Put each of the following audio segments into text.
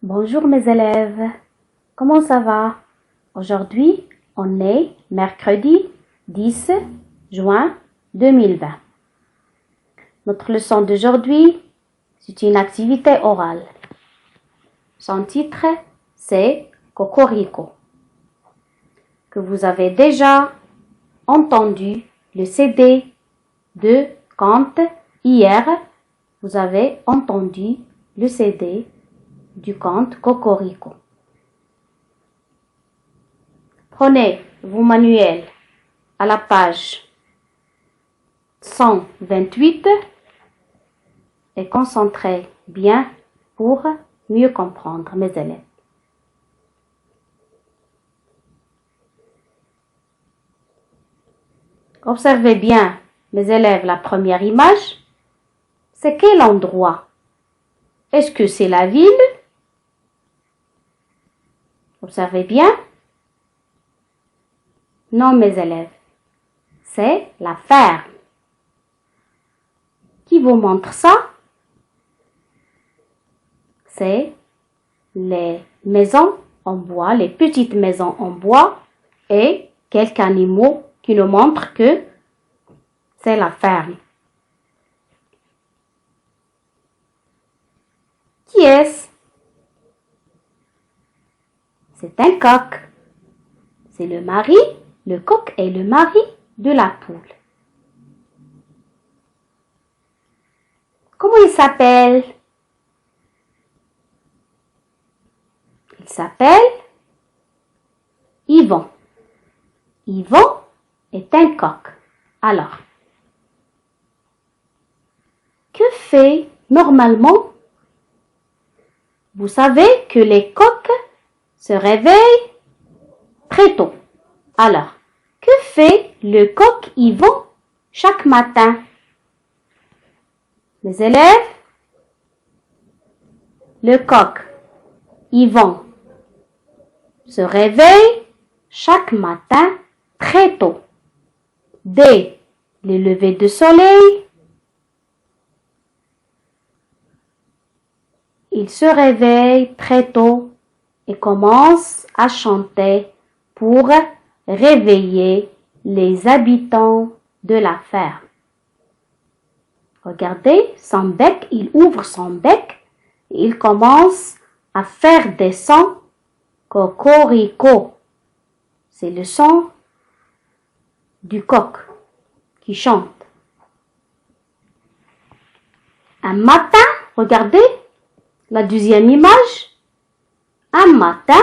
Bonjour mes élèves, comment ça va? Aujourd'hui, on est mercredi 10 juin 2020. Notre leçon d'aujourd'hui, c'est une activité orale. Son titre, c'est Cocorico. Que vous avez déjà entendu le CD de conte hier, vous avez entendu le CD du conte Cocorico. Prenez vos manuels à la page 128 et concentrez bien pour mieux comprendre mes élèves. Observez bien, mes élèves, la première image. C'est quel endroit? Est-ce que c'est la ville? Observez bien. Non, mes élèves, c'est la ferme. Qui vous montre ça? C'est les maisons en bois, les petites maisons en bois et quelques animaux qui nous montrent que c'est la ferme. Qui est-ce? C'est un coq. C'est le mari, le coq est le mari de la poule. Comment il s'appelle? Il s'appelle Yvon. Yvon est un coq. Alors, que fait normalement? Vous savez que les coqs se réveillent très tôt. Alors, que fait le coq Yvon chaque matin? Mes élèves, le coq Yvon se réveille chaque matin très tôt. Dès le lever du soleil, il se réveille très tôt et commence à chanter pour réveiller les habitants de la ferme. Regardez, son bec, il ouvre son bec et il commence à faire des sons cocorico. C'est le son du coq qui chante. Un matin, regardez la deuxième image. Un matin,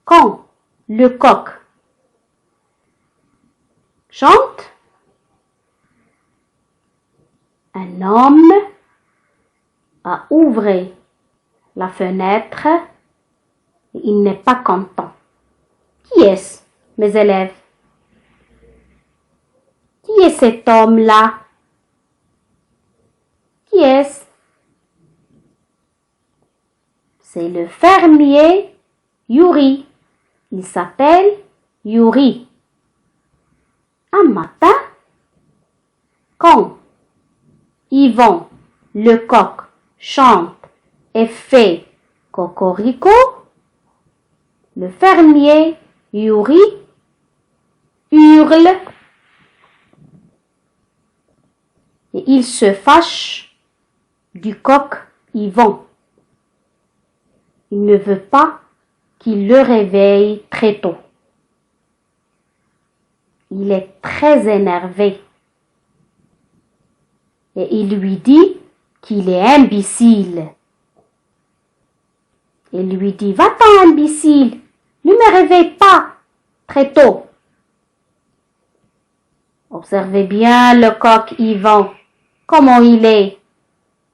quand le coq chante, un homme a ouvert la fenêtre et il n'est pas content. Qui est-ce, mes élèves? Qui est cet homme-là? Qui est-ce? C'est le fermier Yuri. Il s'appelle Yuri. Un matin, quand Yvon, le coq, chante et fait cocorico, le fermier Yuri hurle et il se fâche du coq Yvon. Il ne veut pas qu'il le réveille très tôt. Il est très énervé et il lui dit qu'il est imbécile. Il lui dit, va-t'en imbécile, ne me réveille pas très tôt. Observez bien le coq Yvon, comment il est.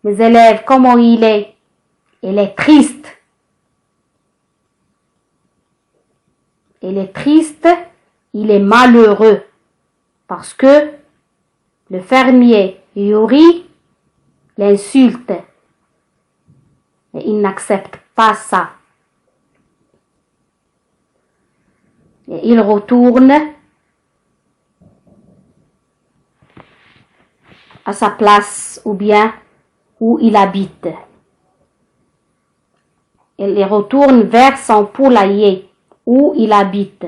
Mes élèves, comment il est. Il est triste. Il est triste, il est malheureux parce que le fermier Yuri l'insulte et il n'accepte pas ça. Et il retourne à sa place ou bien où il habite. Il retourne vers son poulailler où il habite.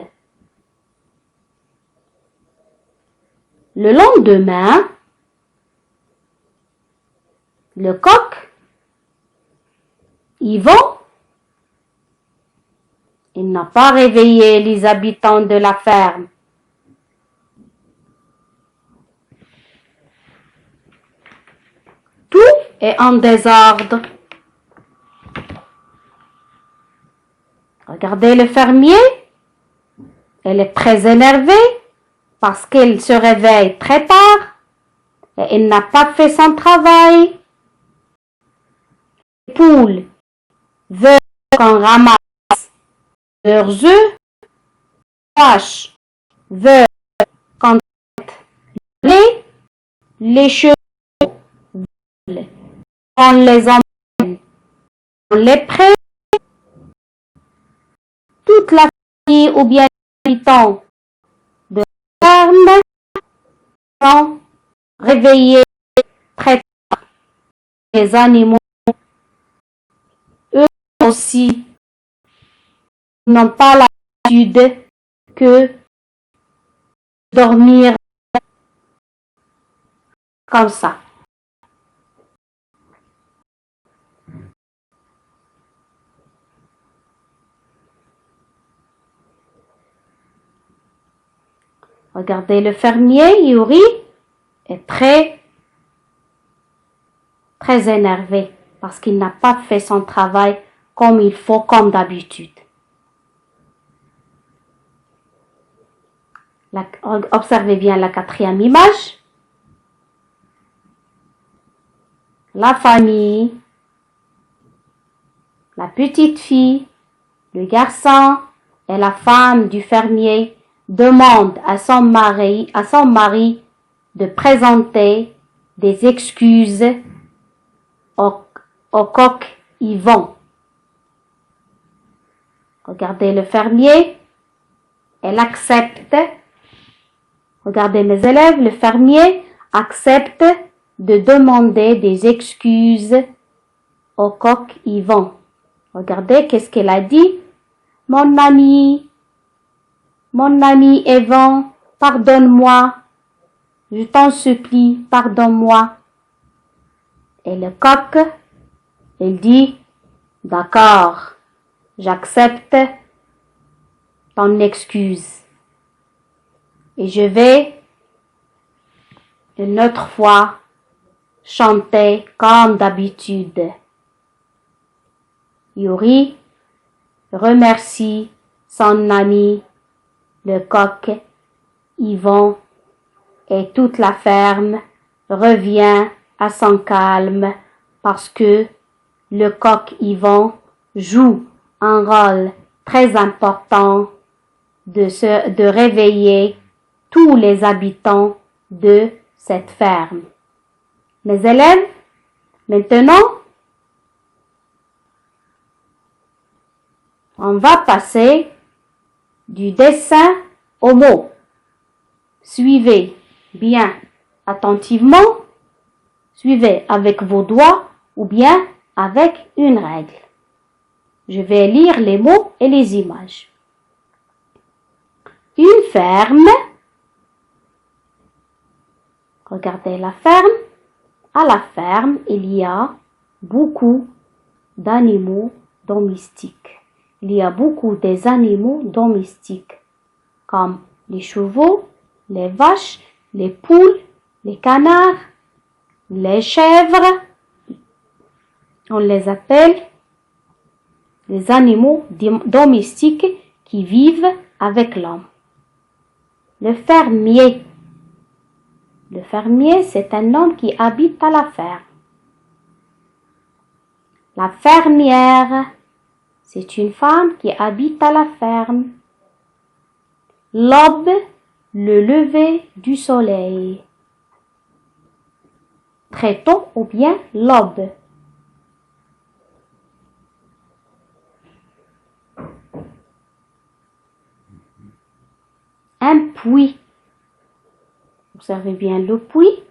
Le lendemain, le coq, Yvan, il n'a pas réveillé les habitants de la ferme. Tout est en désordre. Regardez le fermier. Il est très énervé parce qu'il se réveille très tard et il n'a pas fait son travail. Les poules veulent qu'on ramasse leurs œufs. Les vaches veulent qu'on traite le lait. Les chevaux veulent qu'on les emmène dans les prés. Toute la famille ou bien les habitants de la ferme sont réveillés très tard. Les animaux, eux aussi, n'ont pas l'habitude que dormir comme ça. Regardez le fermier, Yuri, est très énervé parce qu'il n'a pas fait son travail comme il faut, comme d'habitude. Observez bien la quatrième image. La famille, la petite fille, le garçon et la femme du fermier demandent à son mari de présenter des excuses au coq Yvan. Regardez le fermier, elle accepte. Regardez mes élèves, le fermier accepte de demander des excuses au coq Yvan. Regardez qu'est-ce qu'elle a dit. Mon ami Yvan, pardonne-moi. Je t'en supplie, pardonne-moi. Et le coq, il dit, d'accord, j'accepte ton excuse. Et je vais une autre fois chanter comme d'habitude. Yuri remercie son ami, le coq Yvan, et toute la ferme revient à son calme parce que le coq Yvan joue un rôle très important de réveiller tous les habitants de cette ferme. Mes élèves, maintenant, on va passer du dessin aux mots. Suivez bien attentivement, suivez avec vos doigts ou bien avec une règle. Je vais lire les mots et les images. Une ferme. Regardez la ferme. À la ferme, il y a beaucoup d'animaux domestiques. Il y a beaucoup des animaux domestiques, comme les chevaux, les vaches, les poules, les canards, les chèvres. On les appelle les animaux domestiques qui vivent avec l'homme. Le fermier. Le fermier, c'est un homme qui habite à la ferme. La fermière, c'est une femme qui habite à la ferme. L'aube, le lever du soleil. Très tôt ou bien l'aube. Un puits. Observez bien le puits.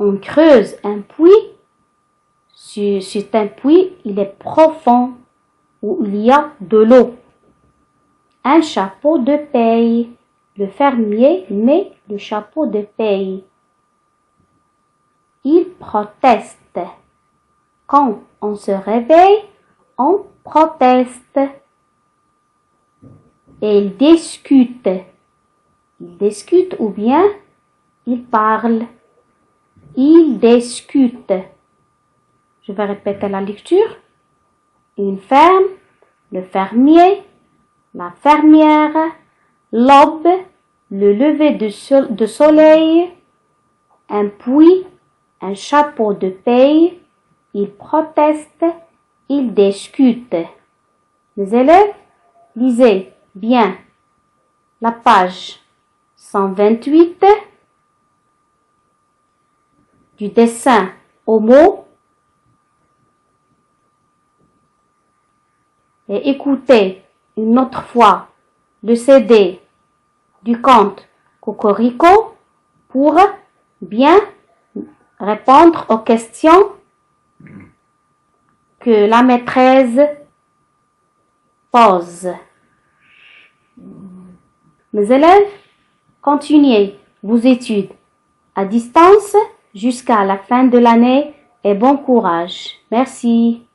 On creuse un puits. C'est un puits, il est profond. où il y a de l'eau. Un chapeau de paille. Le fermier met le chapeau de paille. Il proteste. Quand on se réveille, on proteste. Et il discute. Il discute ou bien il parle. Il discute. Je vais répéter la lecture. Une ferme, le fermier, la fermière, l'aube, le lever de soleil, un puits, un chapeau de paille, il proteste, il discute. Les élèves, lisez bien la page 128 du dessin au mot et écoutez une autre fois le CD du conte Cocorico pour bien répondre aux questions que la maîtresse pose. Mes élèves, continuez vos études à distance jusqu'à la fin de l'année et bon courage. Merci.